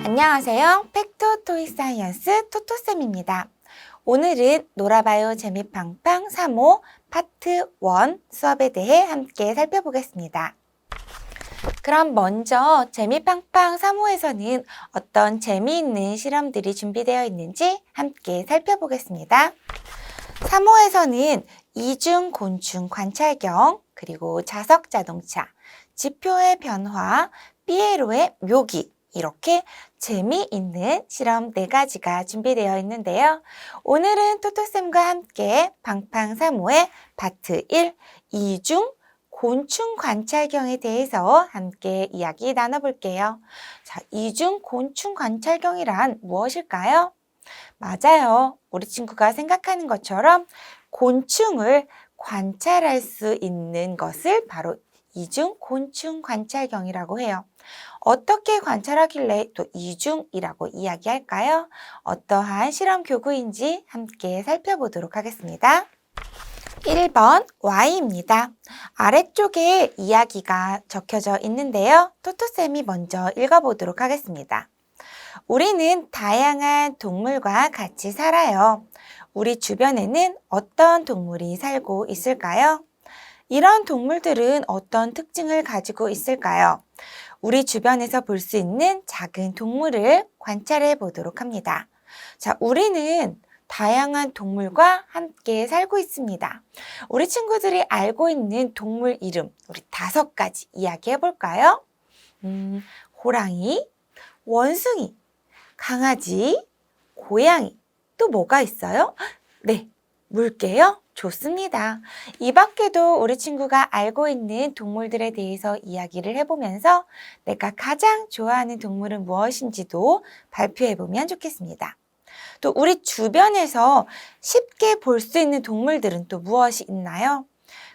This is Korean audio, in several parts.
안녕하세요. 팩토 토익 사이언스 토토쌤입니다. 오늘은 놀아봐요 재미팡팡 3호 파트 1 수업에 대해 함께 살펴보겠습니다. 그럼 먼저 재미팡팡 3호에서는 어떤 재미있는 실험들이 준비되어 있는지 함께 살펴보겠습니다. 3호에서는 이중 곤충 관찰경, 그리고 자석 자동차, 지표의 변화, 피에로의 묘기, 이렇게 재미있는 실험 4가지가 준비되어 있는데요. 오늘은 토토쌤과 함께 팡팡 3호의 파트 1, 이중 곤충 관찰경에 대해서 함께 이야기 나눠볼게요. 자, 이중 곤충 관찰경이란 무엇일까요? 맞아요. 우리 친구가 생각하는 것처럼 곤충을 관찰할 수 있는 것을 바로 이중 곤충 관찰경이라고 해요. 어떻게 관찰하길래 또 이중이라고 이야기할까요? 어떠한 실험 교구인지 함께 살펴보도록 하겠습니다. 1번 Y입니다. 아래쪽에 이야기가 적혀져 있는데요. 토토쌤이 먼저 읽어보도록 하겠습니다. 우리는 다양한 동물과 같이 살아요. 우리 주변에는 어떤 동물이 살고 있을까요? 이런 동물들은 어떤 특징을 가지고 있을까요? 우리 주변에서 볼 수 있는 작은 동물을 관찰해 보도록 합니다. 자, 우리는 다양한 동물과 함께 살고 있습니다. 우리 친구들이 알고 있는 동물 이름, 우리 5가지 이야기해 볼까요? 호랑이, 원숭이, 강아지, 고양이, 또 뭐가 있어요? 네, 물개요? 좋습니다. 이 밖에도 우리 친구가 알고 있는 동물들에 대해서 이야기를 해보면서 내가 가장 좋아하는 동물은 무엇인지도 발표해보면 좋겠습니다. 또 우리 주변에서 쉽게 볼 수 있는 동물들은 또 무엇이 있나요?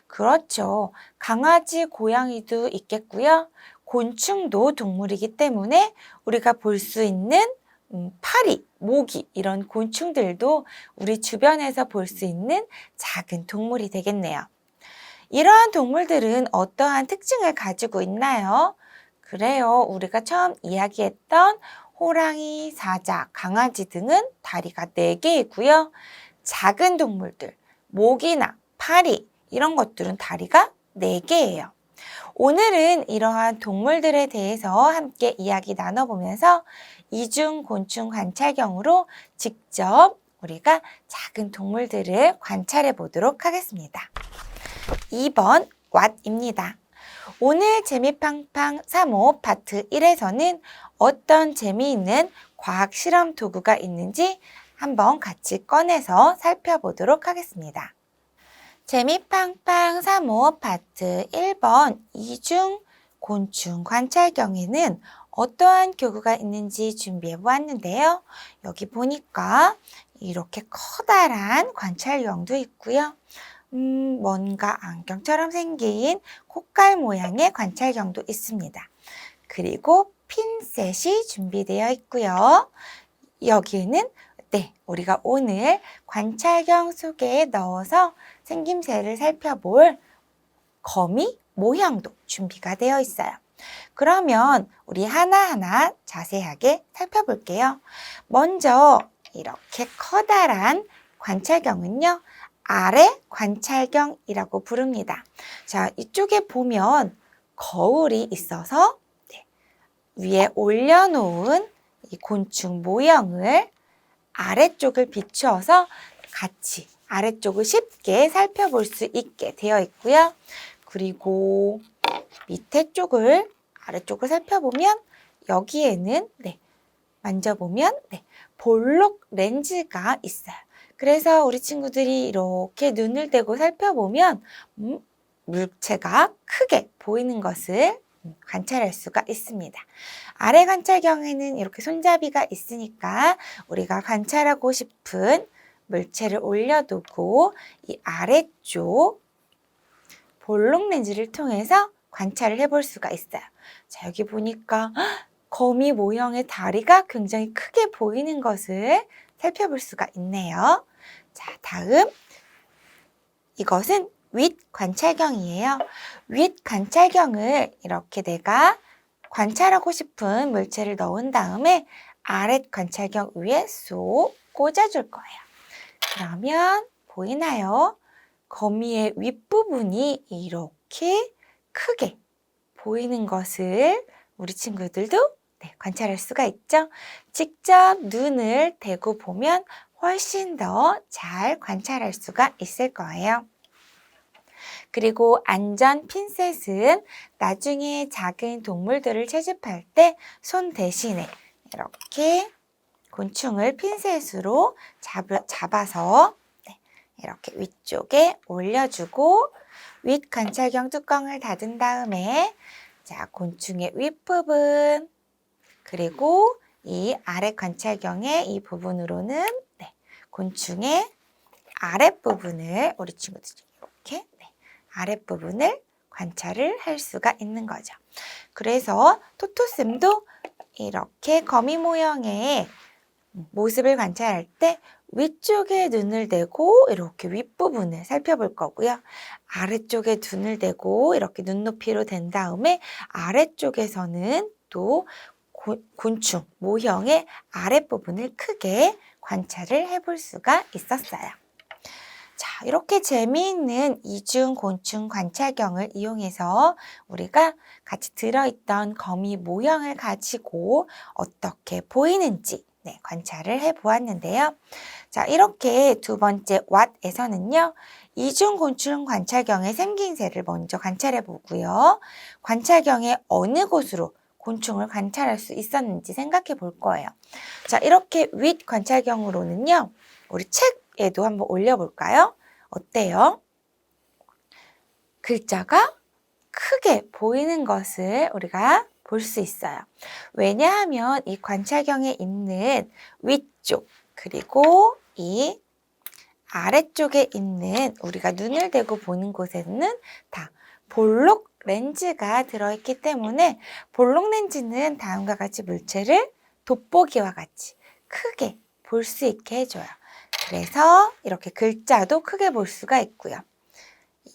그렇죠. 강아지, 고양이도 있겠고요. 곤충도 동물이기 때문에 우리가 볼 수 있는 파리, 모기 이런 곤충들도 우리 주변에서 볼 수 있는 작은 동물이 되겠네요. 이러한 동물들은 어떠한 특징을 가지고 있나요? 그래요. 우리가 처음 이야기했던 호랑이, 사자, 강아지 등은 다리가 4개이고요. 작은 동물들, 모기나 파리 이런 것들은 다리가 4개예요. 오늘은 이러한 동물들에 대해서 함께 이야기 나눠보면서 이중 곤충 관찰경으로 직접 우리가 작은 동물들을 관찰해 보도록 하겠습니다. 2번 What입니다. 오늘 재미팡팡 3호 파트 1에서는 어떤 재미있는 과학 실험 도구가 있는지 한번 같이 꺼내서 살펴보도록 하겠습니다. 재미팡팡 3호 파트 1번 이중 곤충 관찰경에는 어떠한 교구가 있는지 준비해 보았는데요. 여기 보니까 이렇게 커다란 관찰경도 있고요. 뭔가 안경처럼 생긴 콧갈 모양의 관찰경도 있습니다. 그리고 핀셋이 준비되어 있고요. 여기에는 우리가 오늘 관찰경 속에 넣어서 생김새를 살펴볼 거미 모형도 준비가 되어 있어요. 그러면 우리 하나하나 자세하게 살펴볼게요. 먼저 이렇게 커다란 관찰경은요, 아래 관찰경이라고 부릅니다. 자, 이쪽에 보면 거울이 있어서 위에 올려놓은 이 곤충 모형을 아래쪽을 비추어서 같이 아래쪽을 쉽게 살펴볼 수 있게 되어 있고요. 그리고 밑에 쪽을 아래쪽을 살펴보면 여기에는 만져보면 볼록 렌즈가 있어요. 그래서 우리 친구들이 이렇게 눈을 떼고 살펴보면 물체가 크게 보이는 것을 관찰할 수가 있습니다. 아래 관찰경에는 이렇게 손잡이가 있으니까 우리가 관찰하고 싶은 물체를 올려두고 이 아래쪽 볼록 렌즈를 통해서 관찰을 해볼 수가 있어요. 자, 여기 보니까 거미 모형의 다리가 굉장히 크게 보이는 것을 살펴볼 수가 있네요. 자, 다음 이것은 윗 관찰경이에요. 윗 관찰경을 이렇게 내가 관찰하고 싶은 물체를 넣은 다음에 아랫 관찰경 위에 쏙 꽂아줄 거예요. 그러면 보이나요? 거미의 윗부분이 이렇게 크게 보이는 것을 우리 친구들도 관찰할 수가 있죠. 직접 눈을 대고 보면 훨씬 더 잘 관찰할 수가 있을 거예요. 그리고 안전 핀셋은 나중에 작은 동물들을 채집할 때 손 대신에 이렇게 곤충을 핀셋으로 잡아서 이렇게 위쪽에 올려주고 윗 관찰경 뚜껑을 닫은 다음에 자, 곤충의 윗부분 그리고 이 아랫 관찰경의 이 부분으로는 곤충의 아랫부분을 우리 친구들이 이렇게 아랫부분을 관찰을 할 수가 있는 거죠. 그래서 토토쌤도 이렇게 거미 모형의 모습을 관찰할 때 위쪽에 눈을 대고 이렇게 윗부분을 살펴볼 거고요. 아래쪽에 눈을 대고 이렇게 눈높이로 댄 다음에 아래쪽에서는 또 곤충 모형의 아랫부분을 크게 관찰을 해볼 수가 있었어요. 자, 이렇게 재미있는 이중 곤충 관찰경을 이용해서 우리가 같이 들어있던 거미 모형을 가지고 어떻게 보이는지 관찰을 해보았는데요. 자, 이렇게 두 번째 what에서는요. 이중 곤충 관찰경의 생김새를 먼저 관찰해 보고요. 관찰경의 어느 곳으로 곤충을 관찰할 수 있었는지 생각해 볼 거예요. 자, 이렇게 윗 관찰경으로는요. 우리 책에도 한번 올려볼까요? 어때요? 글자가 크게 보이는 것을 우리가 볼 수 있어요. 왜냐하면 이 관찰경에 있는 위쪽 그리고 이 아래쪽에 있는 우리가 눈을 대고 보는 곳에는 다 볼록 렌즈가 들어있기 때문에 볼록 렌즈는 다음과 같이 물체를 돋보기와 같이 크게 볼 수 있게 해줘요. 그래서 이렇게 글자도 크게 볼 수가 있고요.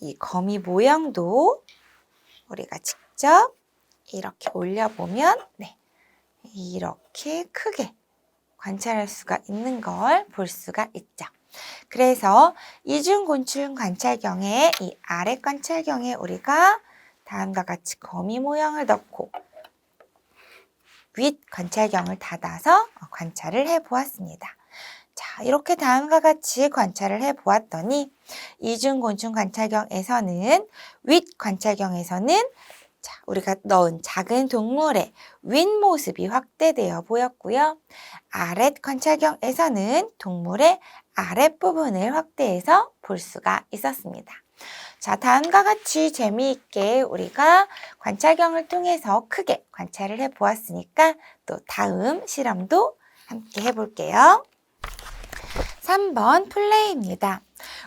이 거미 모형도 우리가 직접 이렇게 올려보면 이렇게 크게 관찰할 수가 있는 걸 볼 수가 있죠. 그래서 이중곤충 관찰경에 이 아래 관찰경에 우리가 다음과 같이 거미 모형을 넣고 윗 관찰경을 닫아서 관찰을 해보았습니다. 자, 이렇게 다음과 같이 관찰을 해보았더니 이중곤충 관찰경에서는 윗 관찰경에서는 자, 우리가 넣은 작은 동물의 윗모습이 확대되어 보였고요. 아랫 관찰경에서는 동물의 아랫부분을 확대해서 볼 수가 있었습니다. 자, 다음과 같이 재미있게 우리가 관찰경을 통해서 크게 관찰을 해보았으니까 또 다음 실험도 함께 해볼게요. 3번 플레이입니다.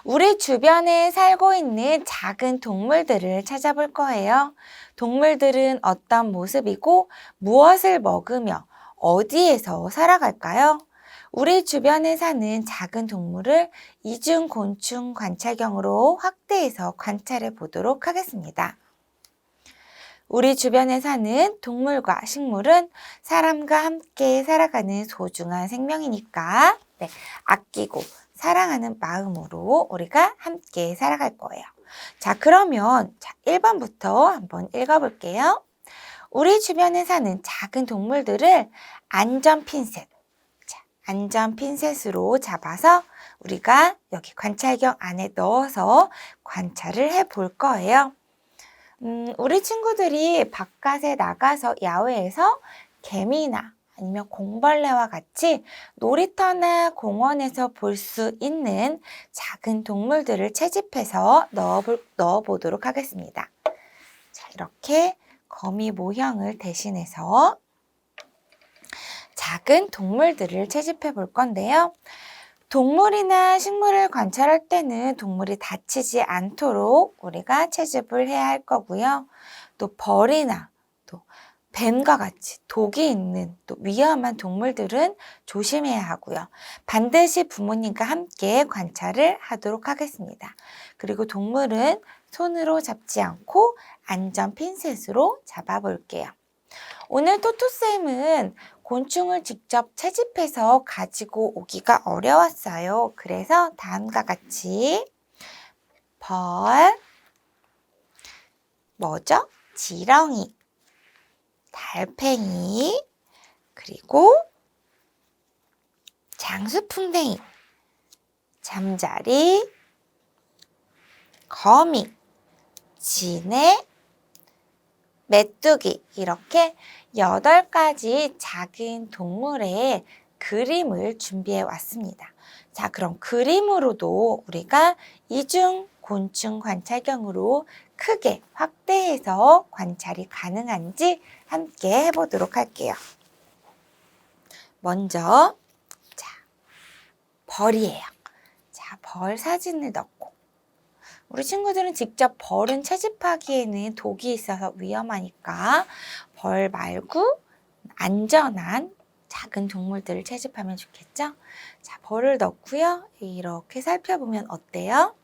우리 주변에 살고 있는 작은 동물들을 찾아볼 거예요. 동물들은 어떤 모습이고 무엇을 먹으며 어디에서 살아갈까요? 우리 주변에 사는 작은 동물을 이중곤충 관찰경으로 확대해서 관찰해 보도록 하겠습니다. 우리 주변에 사는 동물과 식물은 사람과 함께 살아가는 소중한 생명이니까 아끼고 사랑하는 마음으로 우리가 함께 살아갈 거예요. 자, 그러면 1번부터 한번 읽어볼게요. 우리 주변에 사는 작은 동물들을 안전 핀셋, 안전 핀셋으로 잡아서 우리가 여기 관찰경 안에 넣어서 관찰을 해볼 거예요. 우리 친구들이 바깥에 나가서 야외에서 개미나 아니면 공벌레와 같이 놀이터나 공원에서 볼 수 있는 작은 동물들을 채집해서 넣어보도록 하겠습니다. 자, 이렇게 거미 모형을 대신해서 작은 동물들을 채집해 볼 건데요. 동물이나 식물을 관찰할 때는 동물이 다치지 않도록 우리가 채집을 해야 할 거고요. 또 벌이나 또 뱀과 같이 독이 있는 또 위험한 동물들은 조심해야 하고요. 반드시 부모님과 함께 관찰을 하도록 하겠습니다. 그리고 동물은 손으로 잡지 않고 안전 핀셋으로 잡아볼게요. 오늘 토토쌤은 곤충을 직접 채집해서 가지고 오기가 어려웠어요. 그래서 다음과 같이 벌, 뭐죠? 지렁이, 달팽이, 그리고 장수풍뎅이, 잠자리, 거미, 지네, 메뚜기 이렇게 8가지 작은 동물의 그림을 준비해 왔습니다. 자, 그럼 그림으로도 우리가 이중 곤충 관찰경으로 크게 확대해서 관찰이 가능한지 함께 해보도록 할게요. 먼저 자, 벌이에요. 자, 벌 사진을 넣고 우리 친구들은 직접 벌은 채집하기에는 독이 있어서 위험하니까 벌 말고 안전한 작은 동물들을 채집하면 좋겠죠? 자, 벌을 넣고요. 이렇게 살펴보면 어때요?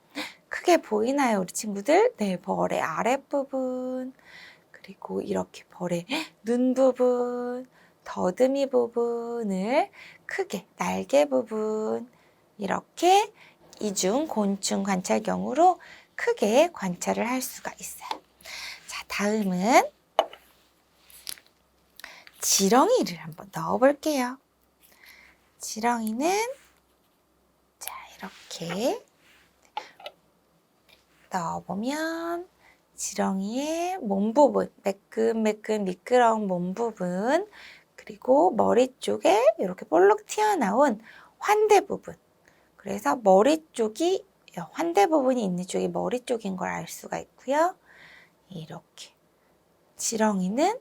크게 보이나요, 우리 친구들? 네, 벌의 아랫부분, 그리고 이렇게 벌의 눈 부분, 더듬이 부분을 크게 날개 부분 이렇게 이중 곤충 관찰경으로 크게 관찰을 할 수가 있어요. 자, 다음은 지렁이를 한번 넣어볼게요. 지렁이는 자, 이렇게 넣어보면 지렁이의 몸 부분, 매끈매끈 미끄러운 몸 부분, 그리고 머리 쪽에 이렇게 볼록 튀어나온 환대 부분. 그래서 머리 쪽이 환대 부분이 있는 쪽이 머리 쪽인 걸 알 수가 있고요. 이렇게 지렁이는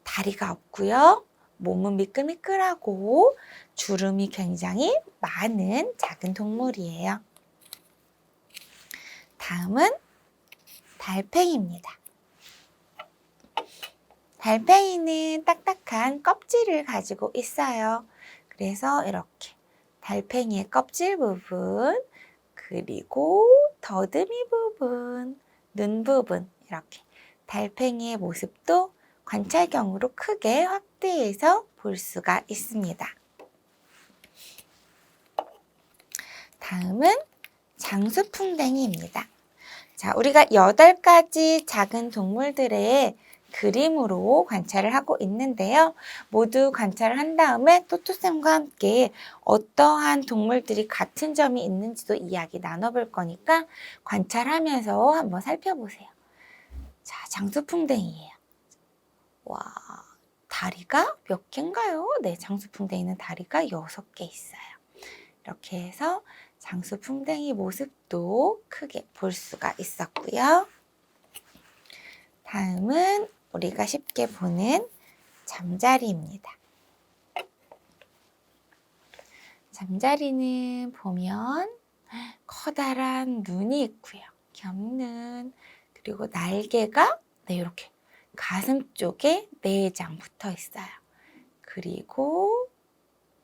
다리가 없고요. 몸은 미끌미끌하고 주름이 굉장히 많은 작은 동물이에요. 다음은 달팽이입니다. 달팽이는 딱딱한 껍질을 가지고 있어요. 그래서 이렇게 달팽이의 껍질 부분, 그리고 더듬이 부분, 눈 부분 이렇게 달팽이의 모습도 관찰경으로 크게 확대해서 볼 수가 있습니다. 다음은 장수풍뎅이입니다. 자, 우리가 8가지 작은 동물들의 그림으로 관찰을 하고 있는데요. 모두 관찰을 한 다음에 토토쌤과 함께 어떠한 동물들이 같은 점이 있는지도 이야기 나눠볼 거니까 관찰하면서 한번 살펴보세요. 자, 장수풍뎅이에요. 와, 다리가 몇 개인가요? 네, 장수풍뎅이는 다리가 6개 있어요. 이렇게 해서 장수풍뎅이 모습도 크게 볼 수가 있었고요. 다음은 우리가 쉽게 보는 잠자리입니다. 잠자리는 보면 커다란 눈이 있고요. 겹눈, 그리고 날개가 네, 이렇게 가슴 쪽에 4장 붙어 있어요. 그리고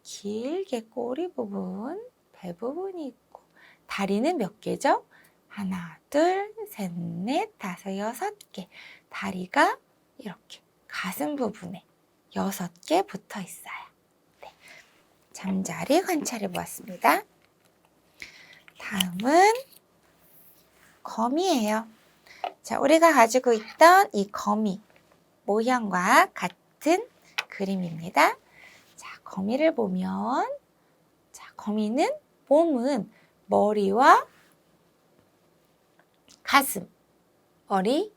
길게 꼬리 부분, 배 부분이 있고 다리는 몇 개죠? 하나, 둘, 셋, 넷, 다섯, 6개. 다리가 이렇게 가슴 부분에 6개 붙어 있어요. 네. 잠자리 관찰해 보았습니다. 다음은 거미예요. 자, 우리가 가지고 있던 이 거미 모형과 같은 그림입니다. 자, 거미를 보면 자, 거미는 몸은 머리와 가슴, 머리,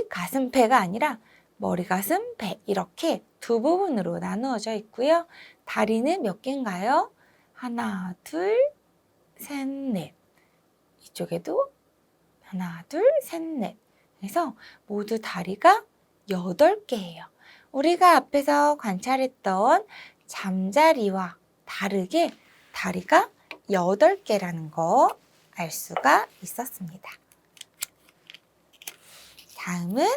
가슴, 배가 아니라 머리, 가슴, 배 이렇게 두 부분으로 나누어져 있고요. 다리는 몇 개인가요? 하나, 둘, 셋, 넷. 이쪽에도 하나, 둘, 셋, 넷. 그래서 모두 다리가 8개예요. 우리가 앞에서 관찰했던 잠자리와 다르게 다리가 8개라는 거 알 수가 있었습니다. 다음은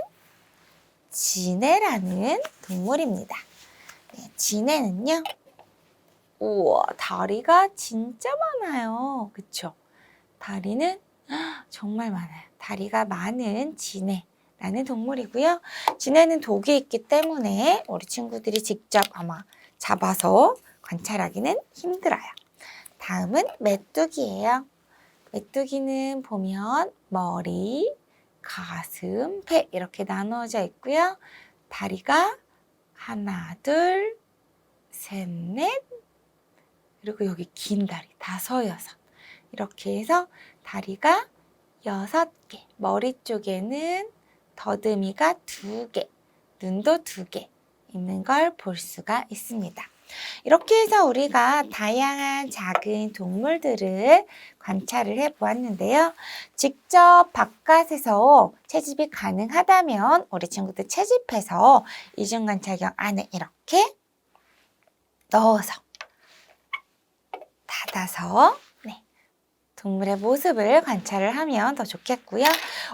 지네라는 동물입니다. 네, 지네는요. 우와, 다리가 진짜 많아요. 그쵸? 다리는 정말 많아요. 다리가 많은 진해라는 동물이고요. 진해는 독이 있기 때문에 우리 친구들이 직접 아마 잡아서 관찰하기는 힘들어요. 다음은 메뚜기예요. 메뚜기는 보면 머리, 가슴, 배 이렇게 나누어져 있고요. 다리가 하나, 둘, 셋, 넷, 그리고 여기 긴 다리, 다섯, 여섯. 이렇게 해서 다리가 6개, 머리 쪽에는 더듬이가 2개, 눈도 2개 있는 걸 볼 수가 있습니다. 이렇게 해서 우리가 다양한 작은 동물들을 관찰을 해보았는데요. 직접 바깥에서 채집이 가능하다면 우리 친구들 채집해서 이중관찰경 안에 이렇게 넣어서 닫아서 동물의 모습을 관찰을 하면 더 좋겠고요.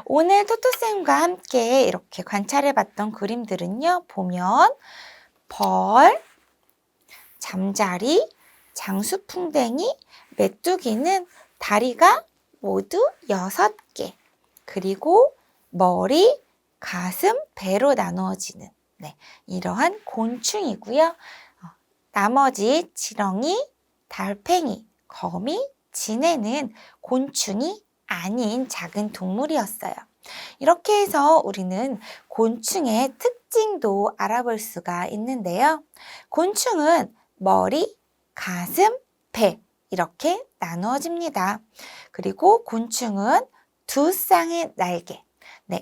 오늘 토토쌤과 함께 이렇게 관찰해봤던 그림들은요. 보면 벌, 잠자리, 장수풍뎅이, 메뚜기는 다리가 모두 6개, 그리고 머리, 가슴, 배로 나누어지는 이러한 곤충이고요. 나머지 지렁이, 달팽이, 거미, 진해는 곤충이 아닌 작은 동물이었어요. 이렇게 해서 우리는 곤충의 특징도 알아볼 수가 있는데요. 곤충은 머리, 가슴, 배 이렇게 나누어집니다. 그리고 곤충은 2쌍의 날개.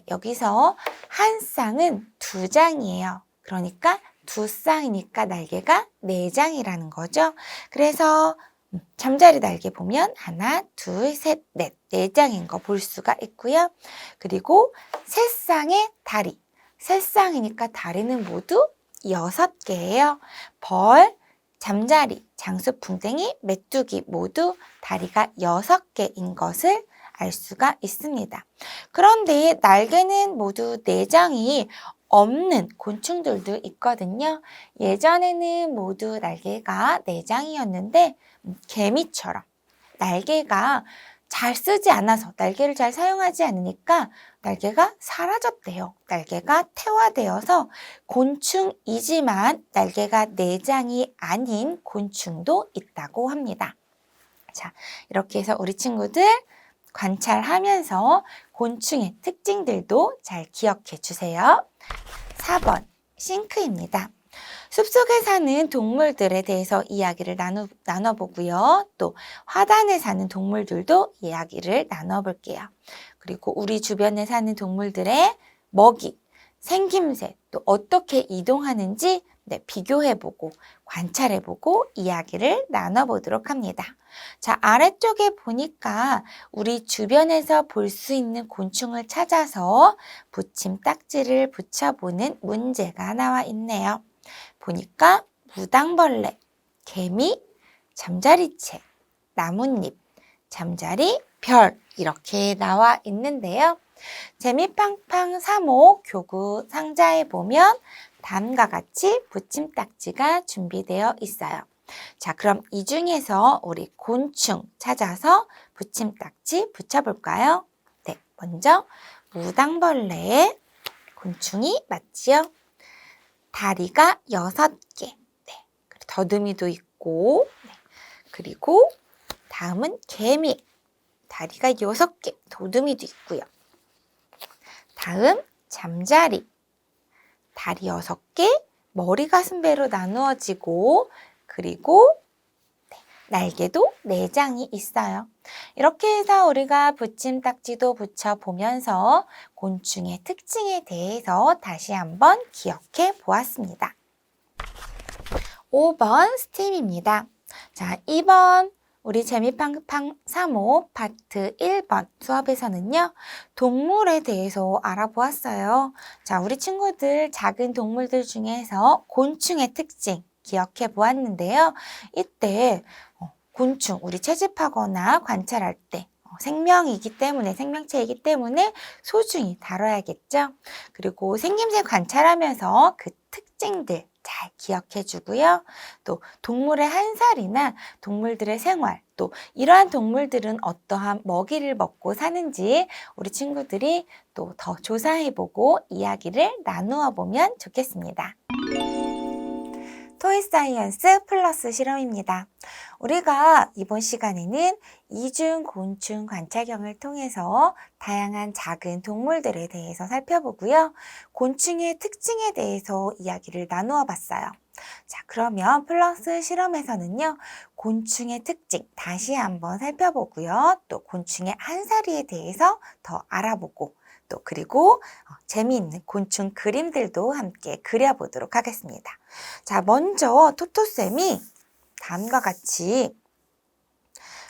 여기서 한 쌍은 2장이에요. 그러니까 2쌍이니까 날개가 4장이라는 거죠. 그래서 잠자리 날개 보면 하나, 둘, 셋, 넷, 4장인 거 볼 수가 있고요. 그리고 3쌍의 다리, 3쌍이니까 다리는 모두 6개예요. 벌, 잠자리, 장수풍뎅이, 메뚜기 모두 다리가 6개인 것을 알 수가 있습니다. 그런데 날개는 모두 4장이 없는 곤충들도 있거든요. 예전에는 모두 날개가 4장이었는데 개미처럼 날개가 잘 쓰지 않아서 날개를 잘 사용하지 않으니까 날개가 사라졌대요. 날개가 퇴화되어서 곤충이지만 날개가 4장이 아닌 곤충도 있다고 합니다. 자, 이렇게 해서 우리 친구들 관찰하면서 곤충의 특징들도 잘 기억해 주세요. 4번 싱크입니다. 숲속에 사는 동물들에 대해서 이야기를 나눠보고요. 또 화단에 사는 동물들도 이야기를 나눠볼게요. 그리고 우리 주변에 사는 동물들의 먹이, 생김새, 또 어떻게 이동하는지 비교해보고 관찰해보고 이야기를 나눠보도록 합니다. 자, 아래쪽에 보니까 우리 주변에서 볼 수 있는 곤충을 찾아서 붙임딱지를 붙여보는 문제가 나와 있네요. 보니까 무당벌레, 개미, 잠자리채, 나뭇잎, 잠자리, 별 이렇게 나와 있는데요. 재미팡팡 3호 교구 상자에 보면 다음과 같이 붙임딱지가 준비되어 있어요. 자, 그럼 이 중에서 우리 곤충 찾아서 붙임딱지 붙여볼까요? 네, 먼저 무당벌레의 곤충이 맞지요? 다리가 6개, 더듬이도 있고, 그리고 다음은 개미, 다리가 6개, 더듬이도 있고요. 다음 잠자리, 다리 6개, 머리, 가슴, 배로 나누어지고, 그리고 날개도 4장이 있어요. 이렇게 해서 우리가 붙임딱지도 붙여보면서 곤충의 특징에 대해서 다시 한번 기억해 보았습니다. 5번 스팀입니다. 자, 2번 우리 재미팡팡 3호 파트 1번 수업에서는요. 동물에 대해서 알아보았어요. 자, 우리 친구들 작은 동물들 중에서 곤충의 특징 기억해 보았는데요. 이때 곤충, 우리 채집하거나 관찰할 때 생명이기 때문에, 생명체이기 때문에 소중히 다뤄야겠죠. 그리고 생김새 관찰하면서 그 특징들 잘 기억해 주고요. 또 동물의 한살이나 동물들의 생활, 또 이러한 동물들은 어떠한 먹이를 먹고 사는지 우리 친구들이 또 더 조사해보고 이야기를 나누어 보면 좋겠습니다. 토이사이언스 플러스 실험입니다. 우리가 이번 시간에는 이중 곤충 관찰경을 통해서 다양한 작은 동물들에 대해서 살펴보고요. 곤충의 특징에 대해서 이야기를 나누어 봤어요. 자, 그러면 플러스 실험에서는요, 곤충의 특징 다시 한번 살펴보고요. 또 곤충의 한사리에 대해서 더 알아보고 또 그리고 재미있는 곤충 그림들도 함께 그려보도록 하겠습니다. 자, 먼저 토토쌤이 다음과 같이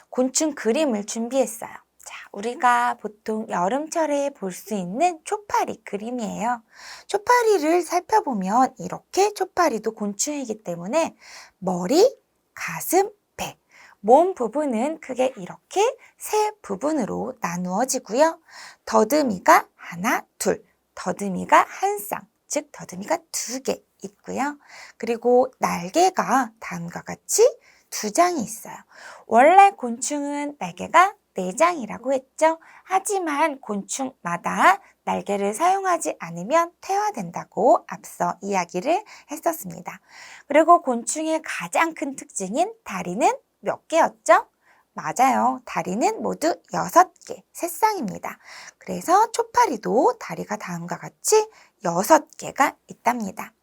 곤충 그림을 준비했어요. 자, 우리가 보통 여름철에 볼 수 있는 초파리 그림이에요. 초파리를 살펴보면 이렇게 초파리도 곤충이기 때문에 머리, 가슴, 배, 몸 부분은 크게 이렇게 세 부분으로 나누어지고요. 더듬이가 하나, 둘, 더듬이가 한 쌍, 즉 더듬이가 2개 있고요. 그리고 날개가 다음과 같이 2장이 있어요. 원래 곤충은 날개가 4장이라고 했죠. 하지만 곤충마다 날개를 사용하지 않으면 퇴화된다고 앞서 이야기를 했었습니다. 그리고 곤충의 가장 큰 특징인 다리는 몇 개였죠? 맞아요. 다리는 모두 6개, 3쌍입니다. 그래서 초파리도 다리가 다음과 같이 6개가 있답니다.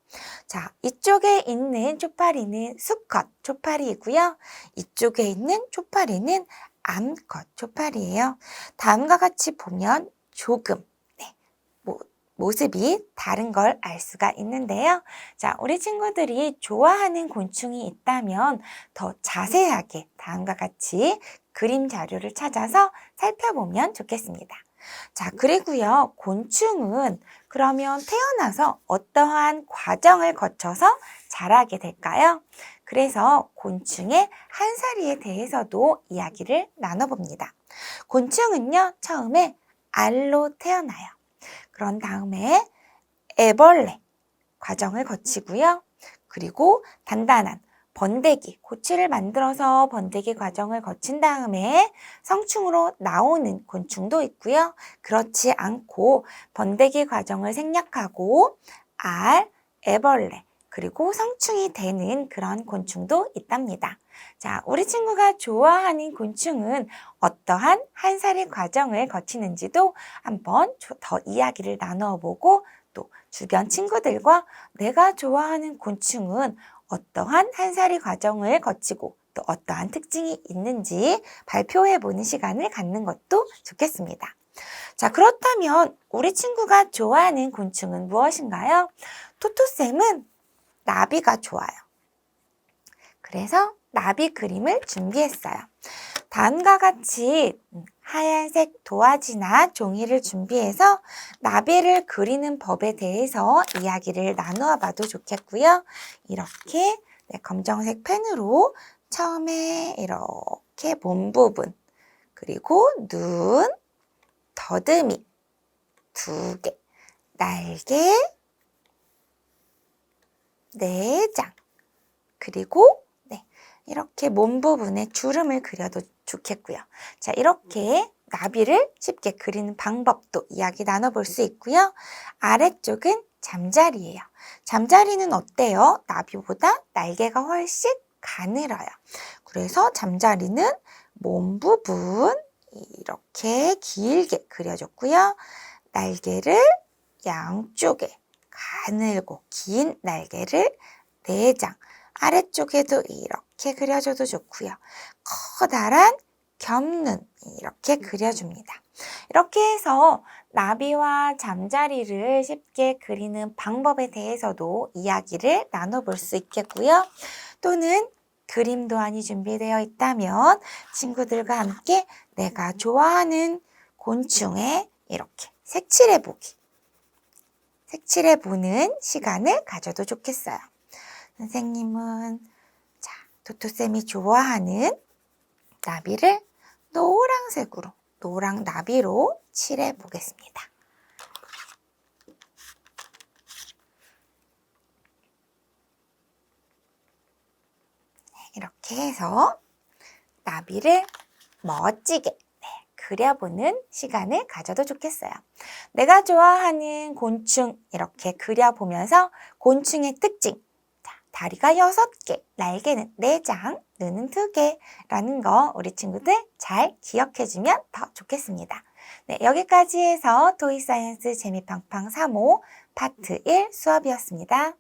자, 이쪽에 있는 초파리는 수컷 초파리이고요. 이쪽에 있는 초파리는 암컷 초파리예요. 다음과 같이 보면 조금 모습이 다른 걸 알 수가 있는데요. 자, 우리 친구들이 좋아하는 곤충이 있다면 더 자세하게 다음과 같이 그림 자료를 찾아서 살펴보면 좋겠습니다. 자, 그리고요, 곤충은 그러면 태어나서 어떠한 과정을 거쳐서 자라게 될까요? 그래서 곤충의 한사리에 대해서도 이야기를 나눠봅니다. 곤충은요, 처음에 알로 태어나요. 그런 다음에 애벌레 과정을 거치고요. 그리고 단단한 번데기, 고치를 만들어서 번데기 과정을 거친 다음에 성충으로 나오는 곤충도 있고요. 그렇지 않고 번데기 과정을 생략하고 알, 애벌레, 그리고 성충이 되는 그런 곤충도 있답니다. 자, 우리 친구가 좋아하는 곤충은 어떠한 한살이 과정을 거치는지도 한번 더 이야기를 나누어 보고 또 주변 친구들과 내가 좋아하는 곤충은 어떠한 한살이 과정을 거치고 또 어떠한 특징이 있는지 발표해 보는 시간을 갖는 것도 좋겠습니다. 자, 그렇다면 우리 친구가 좋아하는 곤충은 무엇인가요? 토토쌤은 나비가 좋아요. 그래서 나비 그림을 준비했어요. 다음과 같이 하얀색 도화지나 종이를 준비해서 나비를 그리는 법에 대해서 이야기를 나누어 봐도 좋겠고요. 이렇게 검정색 펜으로 처음에 이렇게 몸 부분, 그리고 눈, 더듬이 2개, 날개 4장, 그리고 이렇게 몸 부분에 주름을 그려도 좋겠고요. 자, 이렇게 나비를 쉽게 그리는 방법도 이야기 나눠볼 수 있고요. 아래쪽은 잠자리예요. 잠자리는 어때요? 나비보다 날개가 훨씬 가늘어요. 그래서 잠자리는 몸 부분 이렇게 길게 그려줬고요. 날개를 양쪽에 가늘고 긴 날개를 4장, 아래쪽에도 이렇게 그려줘도 좋고요. 커다란 겹눈 이렇게 그려줍니다. 이렇게 해서 나비와 잠자리를 쉽게 그리는 방법에 대해서도 이야기를 나눠볼 수 있겠고요. 또는 그림 도안이 준비되어 있다면 친구들과 함께 내가 좋아하는 곤충에 이렇게 색칠해보기, 색칠해보는 시간을 가져도 좋겠어요. 선생님은 토토쌤이 좋아하는 나비를 노란색으로, 노랑 나비로 칠해 보겠습니다. 이렇게 해서 나비를 멋지게 그려보는 시간을 가져도 좋겠어요. 내가 좋아하는 곤충 이렇게 그려보면서 곤충의 특징, 다리가 6개, 날개는 4장, 눈은 2개라는 거 우리 친구들 잘 기억해주면 더 좋겠습니다. 네, 여기까지 해서 토익사이언스 재미팡팡 3호 파트 1 수업이었습니다.